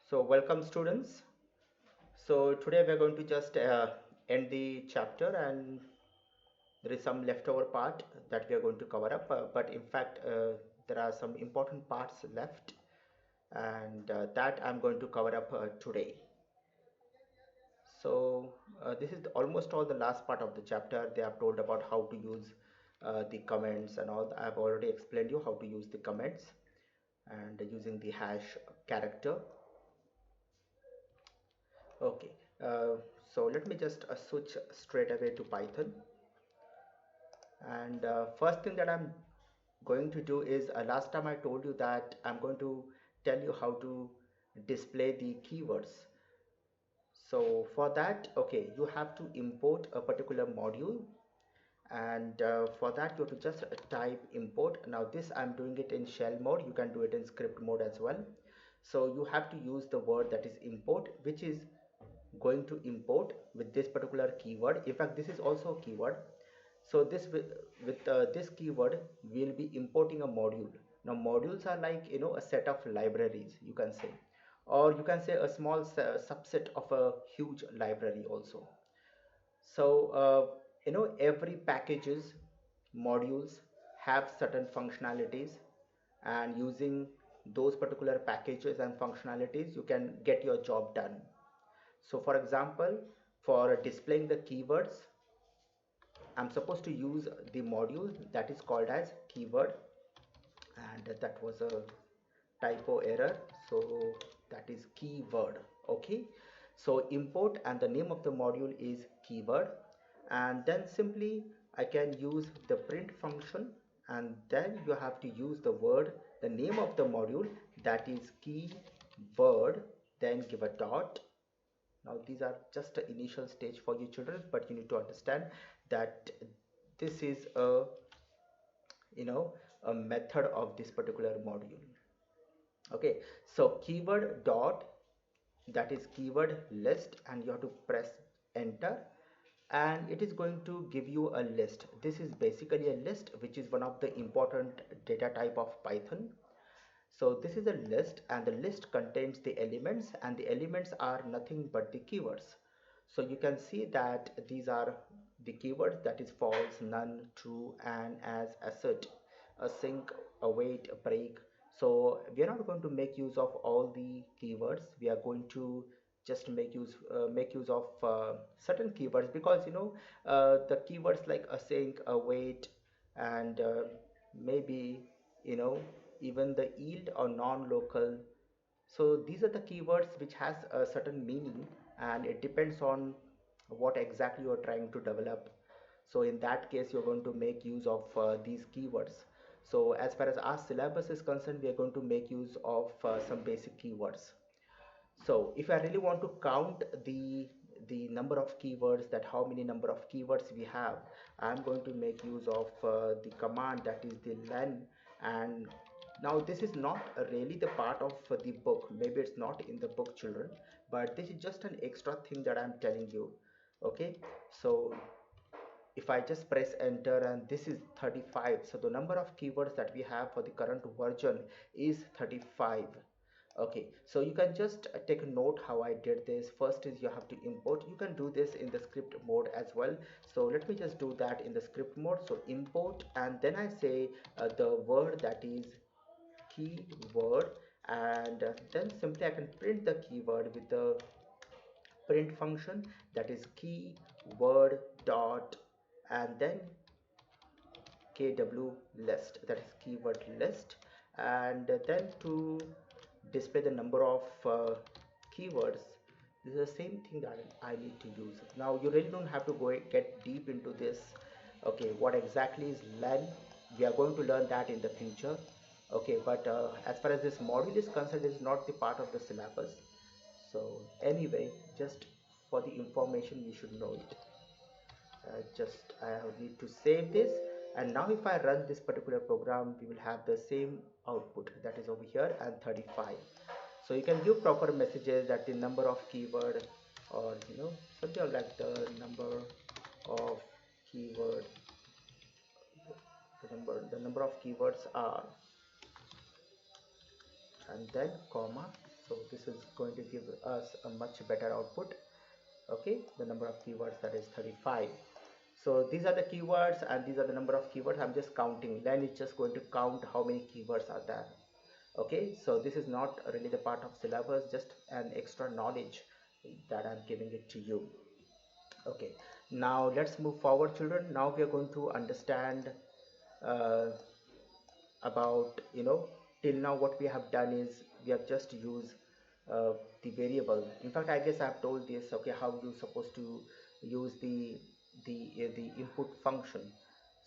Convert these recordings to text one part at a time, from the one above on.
So welcome students. So today we are going to just end the chapter, and there is some leftover part that we are going to cover up. But in fact, there are some important parts left, and that I'm going to cover up today. So this is almost all the last part of the chapter. They have told about how to use the comments and all. I've already explained you how to use the comments and using the hash character. Okay, so let me just switch straight away to Python. And first thing that I'm going to do is last time I told you that I'm going to tell you how to display the keywords. So for that, okay, you have to import a particular module, and for that you have to just type import. Now this I'm doing it in shell mode. You can do it in script mode as well. So you have to use the word that is import, which is going to import with this particular keyword. In fact, this is also a keyword. So with this keyword we'll be importing a module. Now modules are like, a set of libraries, you can say, or you can say a small subset of a huge library also. So every packages modules have certain functionalities, and using those particular packages and functionalities you can get your job done. So for example, for displaying the keywords, I'm supposed to use the module that is called as keyword, and that was a typo error. So that is keyword. Okay, so import, and the name of the module is keyword, and then simply I can use the print function, and then you have to use the word, the name of the module, that is keyword, then give a dot. Now these are just the initial stage for you children, but you need to understand that this is a method of this particular module. Okay, so keyword dot, that is keyword list, and you have to press enter, and it is going to give you a list. This is basically a list, which is one of the important data type of Python. So this is a list, and the list contains the elements, and the elements are nothing but the keywords. So you can see that these are the keywords, that is false, none, true, and as, assert, async, await, break. So we are not going to make use of all the keywords. We are going to just make use of certain keywords, because the keywords like async, await, and maybe you know even the yield or non-local. So these are the keywords which has a certain meaning, and it depends on what exactly you are trying to develop. So in that case you're going to make use of these keywords. So as far as our syllabus is concerned, we are going to make use of some basic keywords. So if I really want to count the number of keywords, that how many number of keywords we have, I'm going to make use of the command, that is the len. And now this is not really the part of the book, maybe it's not in the book children, but this is just an extra thing that I'm telling you. Okay, so if I just press enter, and this is 35, so the number of keywords that we have for the current version is 35. Okay, so you can just take a note how I did this. First is you have to import. You can do this in the script mode as well. So let me just do that in the script mode. So import, and then I say the word, that is keyword, and then simply I can print the keyword with the print function, that is keyword dot, and then kw list, that is keyword list, and then to display the number of keywords, this is the same thing that I need to use. Now you really don't have to get deep into this. Okay, what exactly is len, we are going to learn that in the future. Okay, but as far as this module is concerned, it is not the part of the syllabus. So anyway, just for the information you should know it. Just I need to save this, and now if I run this particular program, we will have the same output, that is over here, and 35. So you can give proper messages that the number of keyword, or something like the number of keyword, the number of keywords are, and then comma So this is going to give us a much better output. Okay, the number of keywords, that is 35. So these are the keywords and these are the number of keywords. I'm just counting. Len is just going to count how many keywords are there. Okay, so this is not really the part of syllabus, just an extra knowledge that I'm giving it to you. Okay, now let's move forward, children. Now we are going to understand uh, about, till now what we have done is we have just used uh, the variable. In fact, I guess I have told this, okay, how you supposed to use the input function.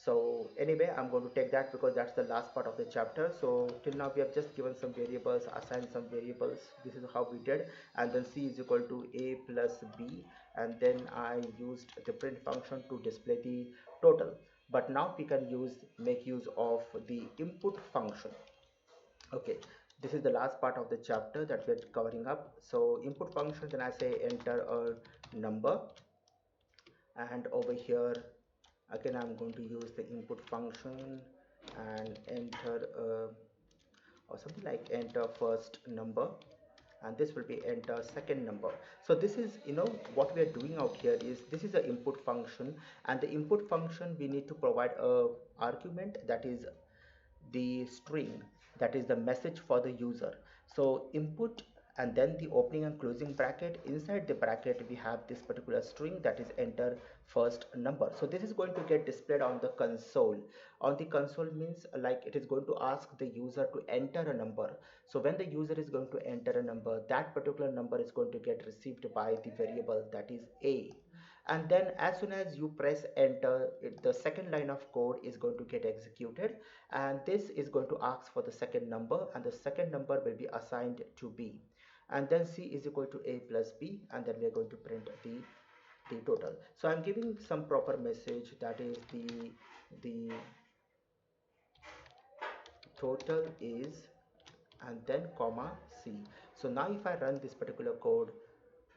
So anyway, I'm going to take that because that's the last part of the chapter. So till now we have just given some variables, assigned some variables. This is how we did. And then c is equal to a plus b, and then I used the print function to display the total. But now we can make use of the input function. Okay, this is the last part of the chapter that we're covering up. So input function, then I say enter a number, and over here again I'm going to use the input function and enter or something like enter first number, and this will be enter second number. So this is, what we are doing out here is this is an input function, and the input function we need to provide a argument, that is the string, that is the message for the user. So input, and then the opening and closing bracket. Inside the bracket we have this particular string, that is enter first number. So this is going to get displayed on the console. On the console means like it is going to ask the user to enter a number. So when the user is going to enter a number, that particular number is going to get received by the variable, that is a. And then as soon as you press enter, the second line of code is going to get executed, and this is going to ask for the second number, and the second number will be assigned to b. And then c is equal to a plus b, and then we are going to print the total. So I'm giving some proper message, that is the total is, and then comma c. So now if I run this particular code,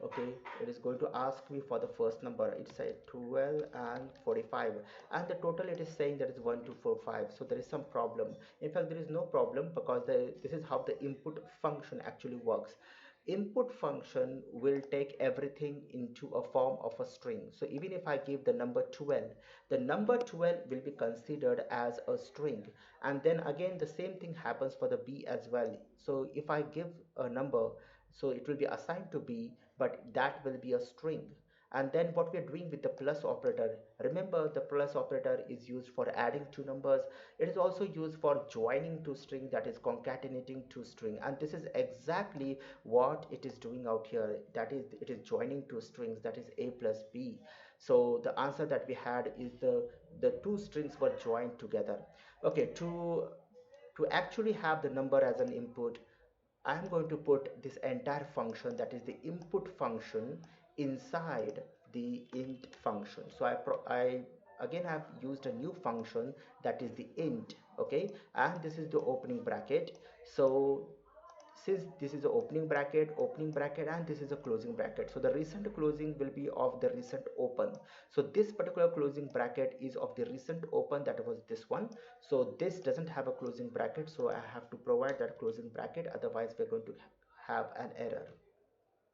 okay, it is going to ask me for the first number. It said 12 and 45, and the total it is saying that is 1245. So there is some problem. In fact, there is no problem, because this is how the input function actually works. Input function will take everything into a form of a string. So even if I give the number 12, the number 12 will be considered as a string. And then again the same thing happens for the b as well. So if I give a number, so it will be assigned to b, but that will be a string. And then what we are doing with the plus operator, remember the plus operator is used for adding two numbers. It is also used for joining two string, that is concatenating two string, and this is exactly what it is doing out here, that is it is joining two strings, that is a plus b. So the answer that we had is the two strings were joined together. Okay, to actually have the number as an input, I am going to put this entire function, that is the input function, inside the int function. So I again have used a new function, that is the int. Okay, and this is the opening bracket. So since this is the opening bracket, and this is a closing bracket, so the recent closing will be of the recent open. So this particular closing bracket is of the recent open, that was this one. So this doesn't have a closing bracket, so I have to provide that closing bracket, otherwise we're going to have an error.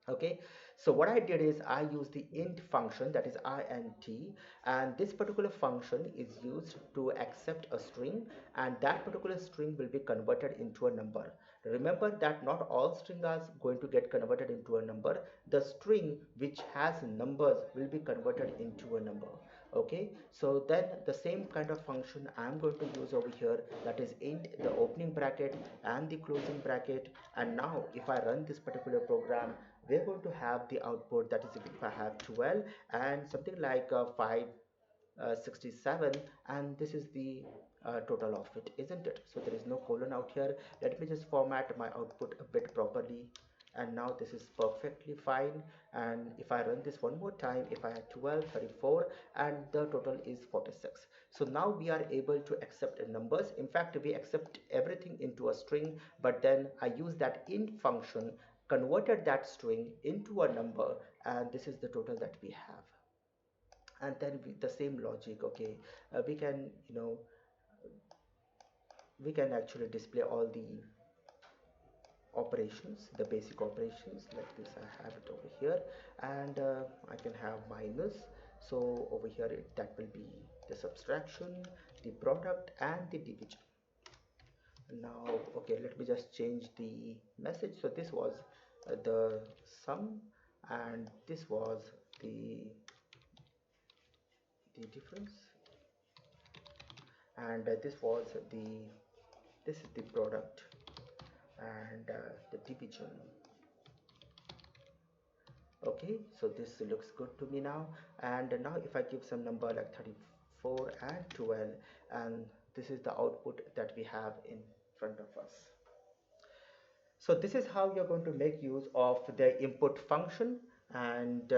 Okay, so what I did is I used the int function, that is int, and this particular function is used to accept a string, and that particular string will be converted into a number. Remember that not all strings are going to get converted into a number. The string which has numbers will be converted into a number. Okay, so then the same kind of function I'm going to use over here, that is int, the opening bracket and the closing bracket. And now if I run this particular program, we're going to have the output, that is if I have 12 and something like 567, and this is the total of it, isn't it? So there is no colon out here. Let me just format my output a bit properly, and now this is perfectly fine. And if I run this one more time, if I had 12, 34, and the total is 46. So now we are able to accept numbers. In fact, we accept everything into a string, but then I use that int function, converted that string into a number, and this is the total that we have. And then with the same logic, okay, we can, we can actually display all the operations, the basic operations like this. I have it over here, and I can have minus. So over here that will be the subtraction, the product, and the division. Now okay, let me just change the message. So this was the sum, and this was the difference, and this is the product, and the division. Okay, so this looks good to me now. And now if I give some number like 34 and 12, and this is the output that we have in front of us. So this is how you're going to make use of the input function. And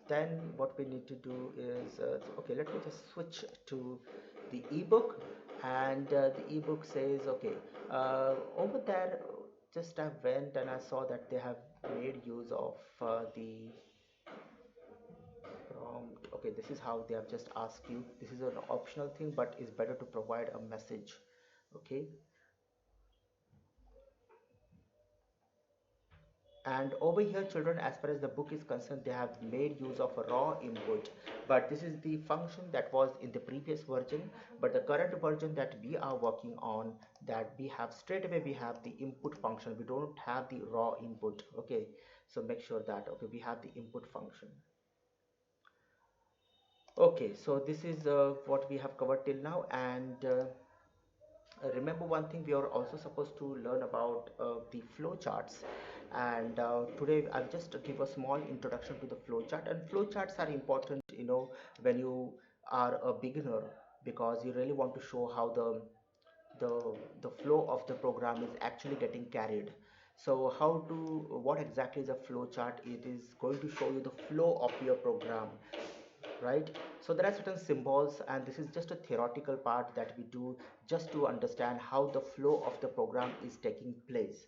then what we need to do is okay, let me just switch to the ebook. And the ebook says okay, over there just I went and I saw that they have made use of the prompt. Okay, this is how they have just asked you. This is an optional thing, but it's better to provide a message. Okay, and over here children, as far as the book is concerned, they have made use of a raw input, but this is the function that was in the previous version. But the current version that we are working on, that we have straight away we have the input function, we don't have the raw input. Okay, so make sure that okay, we have the input function. Okay, so this is what we have covered till now. And remember one thing, we are also supposed to learn about the flow charts. And today I'll just give a small introduction to the flow chart. And flow charts are important, when you are a beginner, because you really want to show how the the flow of the program is actually getting carried. So what exactly is a flow chart? It is going to show you the flow of your program, right? So there are certain symbols, and this is just a theoretical part that we do just to understand how the flow of the program is taking place.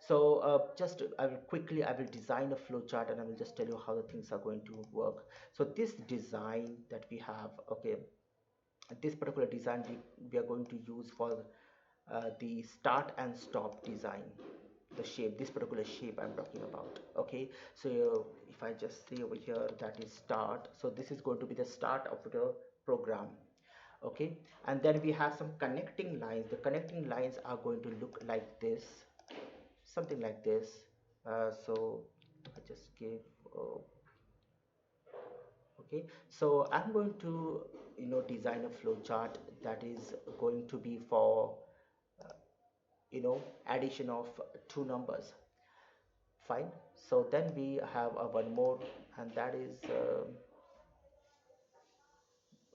So just I will design a flow chart, and I will just tell you how the things are going to work. So this design that we have, okay, this particular design we are going to use for the start and stop design, the shape, this particular shape I'm talking about. Okay, so if I just say over here that is start, so this is going to be the start of the program. Okay, and then we have some connecting lines. The connecting lines are going to look like this, something like this. So I just give okay, so I'm going to design a flow chart that is going to be for addition of two numbers. Fine, so then we have one more, and that is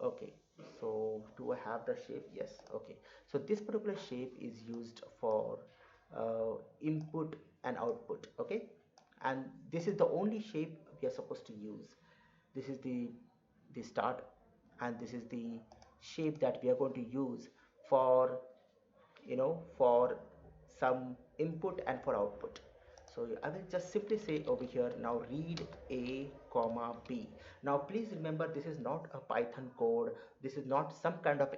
okay, so do I have the shape? Yes. Okay, so this particular shape is used for input and output. Okay, and this is the only shape we are supposed to use. This is the start, and this is the shape that we are going to use for for some input and for output. So I will just simply say over here, now read a comma b. Now please remember, this is not a Python code, this is not some kind of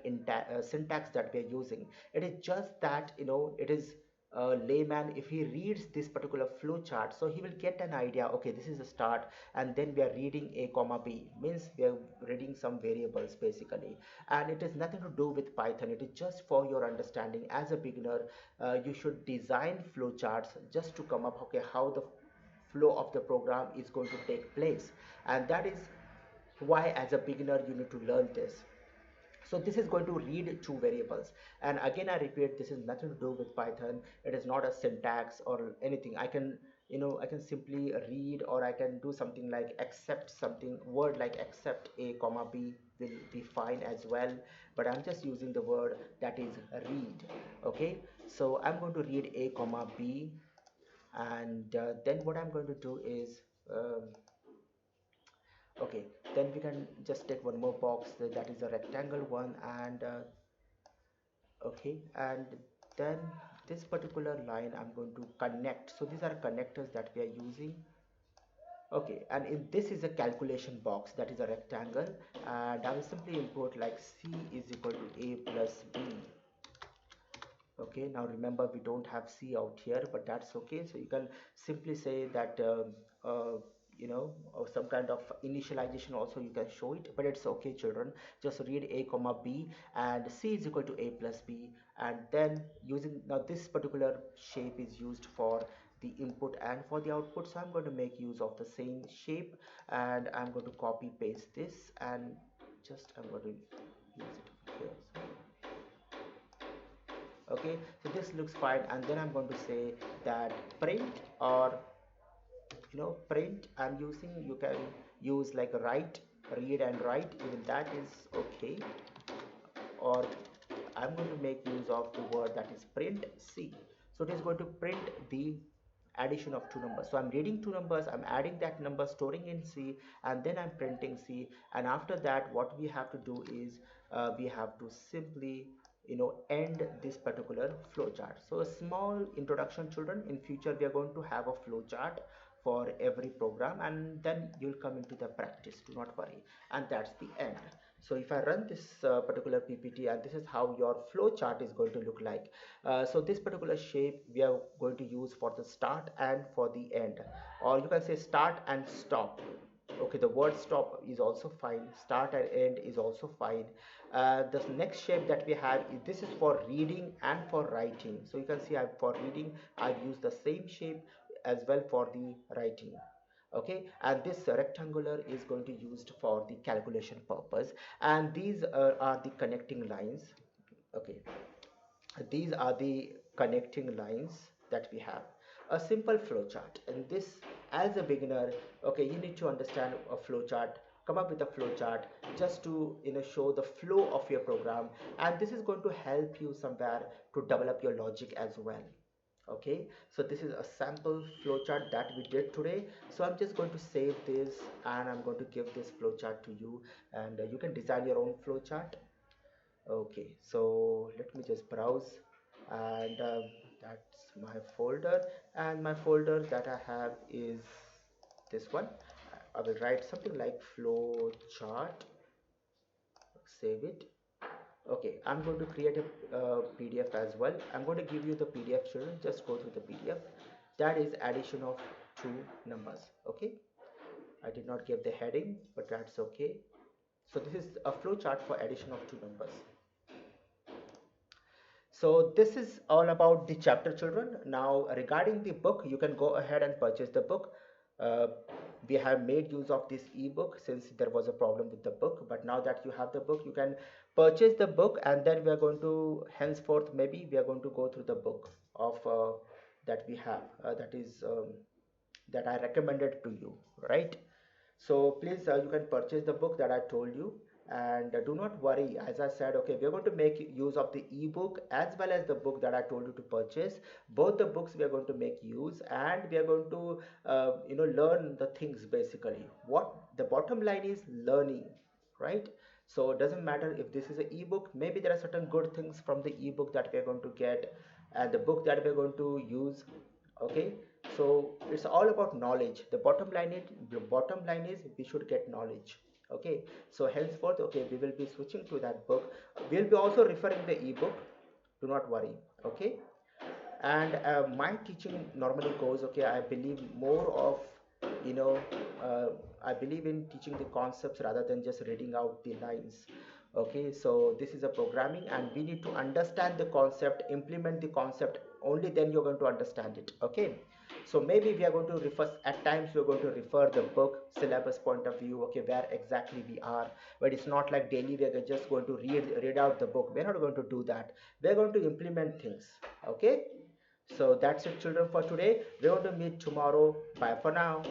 syntax that we are using. It is just that it is a layman, if he reads this particular flow chart, so he will get an idea, okay, this is the start, and then we are reading a comma b, means we are reading some variables basically. And it is nothing to do with Python, it is just for your understanding. As a beginner, you should design flow charts just to come up okay how the flow of the program is going to take place. And that is why as a beginner you need to learn this. So this is going to read two variables, and again I repeat, this is nothing to do with Python. It is not a syntax or anything. I can I can simply read, or I can do something like accept, something word like accept a comma b will be fine as well, but I'm just using the word that is read. Okay, so I'm going to read a comma b, and then what I'm going to do is okay, then we can just take one more box, that is a rectangle one. And okay, and then this particular line I'm going to connect. So these are connectors that we are using. Okay, and if this is a calculation box, that is a rectangle, and I will simply import like c is equal to a plus b. Okay, now remember we don't have C out here, but that's okay. So you can simply say that or some kind of initialization also you can show it, but it's okay, children. Just read A comma B and C is equal to A plus B, and then using now this particular shape is used for the input and for the output. So I'm going to make use of the same shape, and I'm going to copy paste this, and just I'm going to use it over here. So okay, so this looks fine, and then I'm going to say that print, or print I'm using, you can use like write, read and write, even that is okay. Or I'm going to make use of the word that is print C. So it is going to print the addition of two numbers. So I'm reading two numbers, I'm adding that number, storing in C, and then I'm printing C. And after that, what we have to do is we have to simply end this particular flowchart. So a small introduction, children. In future, we are going to have a flowchart for every program, and then you'll come into the practice. Do not worry. And that's the end. So if I run this particular PPT, and this is how your flow chart is going to look like. So this particular shape we are going to use for the start and for the end, or you can say start and stop. Okay, the word stop is also fine, start and end is also fine. The next shape that we have is, this is for reading and for writing. So you can see for reading I've used the same shape as well for the writing. Okay, and this rectangular is going to used for the calculation purpose, and these are the connecting lines. Okay, these are the connecting lines that we have. A simple flowchart, and this, as a beginner, okay, you need to understand a flowchart, come up with a flowchart just to show the flow of your program, and this is going to help you somewhere to develop your logic as well. Okay, so this is a sample flowchart that we did today. So I'm just going to save this, and I'm going to give this flowchart to you, and you can design your own flowchart. Okay, so let me just browse, and that's my folder, and my folder that I have is this one. I will write something like flow chart, save it. Okay, I'm going to create a PDF as well. I'm going to give you the PDF, children. Just go through the PDF. That is addition of two numbers. Okay, I did not give the heading, but that's okay. So this is a flow chart for addition of two numbers. So this is all about the chapter, children. Now regarding the book, you can go ahead and purchase the book. Uh, we have made use of this ebook since there was a problem with the book, but now that you have the book, you can purchase the book, and then we are going to henceforth, maybe we are going to go through the book of that we have, that is that I recommended to you, right? So please, you can purchase the book that I told you, and do not worry. As I said, okay, we are going to make use of the ebook as well as the book that I told you to purchase. Both the books we are going to make use, and we are going to learn the things. Basically, what the bottom line is, learning, right? So it doesn't matter if this is an ebook. Maybe there are certain good things from the ebook that we are going to get, and the book that we are going to use. Okay, so it's all about knowledge. The bottom line is we should get knowledge. Okay, so henceforth, okay, we will be switching to that book. We'll be also referring the ebook. Do not worry. Okay, and my teaching normally goes, okay, I believe more of, you know uh, I believe in teaching the concepts rather than just reading out the lines. Okay, so this is a programming, and we need to understand the concept, implement the concept, only then you're going to understand it. Okay, so maybe we are going to refer, at times we're going to refer the book syllabus point of view, okay, where exactly we are. But it's not like daily we're just going to read out the book. We're not going to do that. We're going to implement things. Okay, so that's it, children, for today. We're going to meet tomorrow. Bye for now.